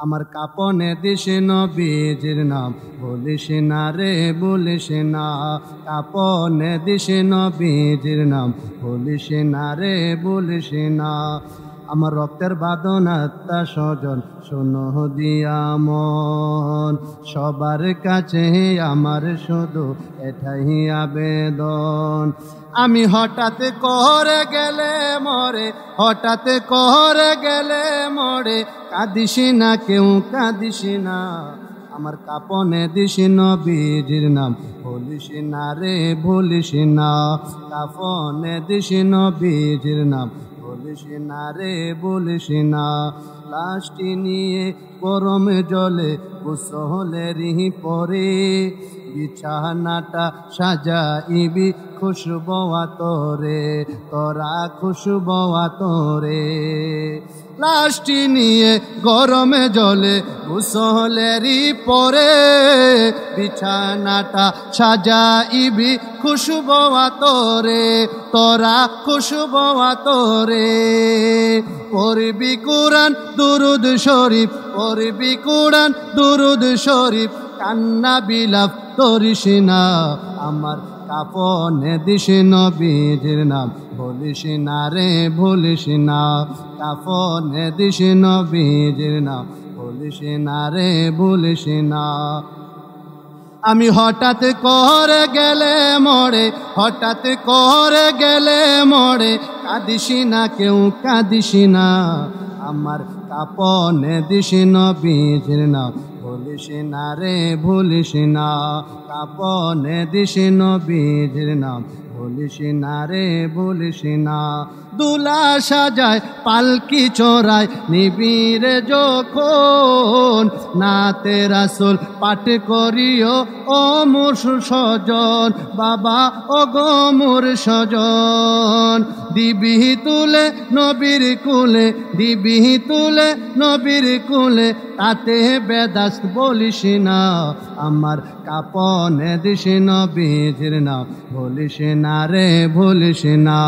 আমার কাপনে দিস নবীজির নাম বলিস না রে বলিস না, কাপনে দিস নবীজির নাম বলিস না রে বলিস না। আমার রক্তের বাঁধন আত্মা স্বজন শোনো দিয়া মন, সবার কাছে আমার শুধু এটাই আবেদন। আমি হঠাৎ করে গেলে মরে, হঠাৎ করে গেলে মরে, কাঁদিস না কেউ কাঁদিস না। আমার কাপনে দিস নবীজির নাম বলিস না রে ভুলিস না, কাপনে দিস নবীজির নাম বলিস না রে বলিস না। লাশটি নিয়ে গরমে জলে গোসলেরই পরে, বিছানাটা সাজাইবি খুশবু আতরে, তোরা খুশবু আতরে। লাশটি নিয়ে গরমে জলে গোসলেরই পরে, বিছানাটা সাজাইবি খুশবু আতরে, তোরা খুশবু আতরে। পড়বি কুরআন দুরুদ শরীফ, পড়বি কুরআন দুরুদ শরীফ, কান্না বিলাপ করিস না। আমার কাপনে দিস নবীজির নাম বলিস না রে ভুলিস না, কাপনে দিস নবীজির নাম বলিস না রে ভুলিস না। আমি হঠাৎ করে গেলে মরে, হঠাৎ করে গেলে মরে, কাঁদিস না কেউ কাঁদিস না। আমার কাপনে দিস নবীজির নাম বলিস না রে ভুলিস না, কাপনে দিস নবীজির নাম বলিস না রে বলিস না। দুলা সাজায় পালকি চড়ায় নিবিড়ে যখন, নাতে রাসূল পাঠ করিও ও মোর স্বজন, বাবা ও গো মোর স্বজন। দিবি তুলে নবীর কুলে, দিবি তুলে নবীর কুলে, তাতে বেদাস বলিস না। আমার কাপনে দিস নবীজির নাম বলিস না রে ভুলিস না,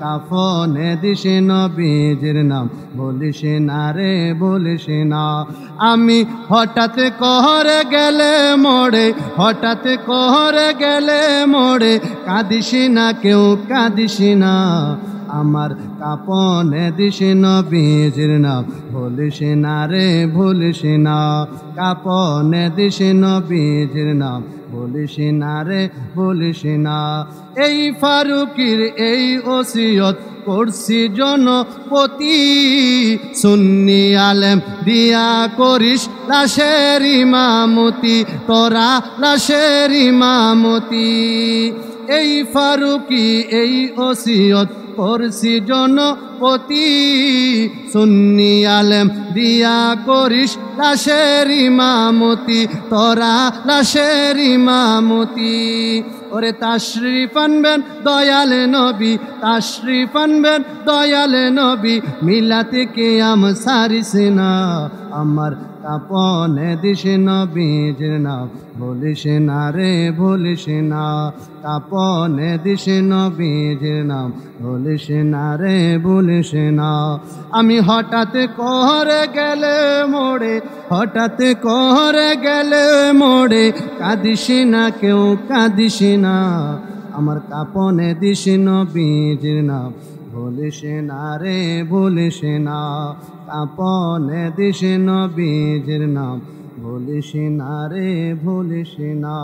কাপনে দিস নবীজির নাম বলিস না রে বলিস না। আমি হঠাৎ করে গেলে মরে, হঠাৎ করে গেলে মরে, কাঁদিস না কেউ কাঁদিস না। আমার কাপনে দিস নবীজির নাম বলিস না রে ভুলিস না, কাপনে দিস নবীজির নাম বলিস না রে বলিস না। এই ফারুকির এই ওসিয়ত করছি জনপতি, সুন্নি আলেম দিয়া করিস লাশের ইমামতি, তোরা লাশের ইমামতি। এই ফারুকি এই ওসিয়ত করছি জনপতি, সুন্নি আলেম দিয়া করিস লাশের ইমামতি, তোরা লাশের ইমামতি। ওরে তাশরিফ আনবেন দয়াল নবী, তাশরিফ আনবেন দয়াল নবী, মিলাতে কিয়াম সারিস না। আমার কাপনে দিস নবীজির নাম বলিস না রে ভুলিস না, কাপনে দিস নবীজির নাম বলিস না রে ভুলিস না। আমি হঠাৎ করে গেলে মোড়ে, হঠাৎ করে গেলে মোড়ে, কাঁদিস না কেউ কাঁদিস না। আমার কাপনে দিস নবীজির নাম বলিস না রে ভুলিস না, কাপনে দিস নবীজির নাম বলিস না রে ভুলিস না।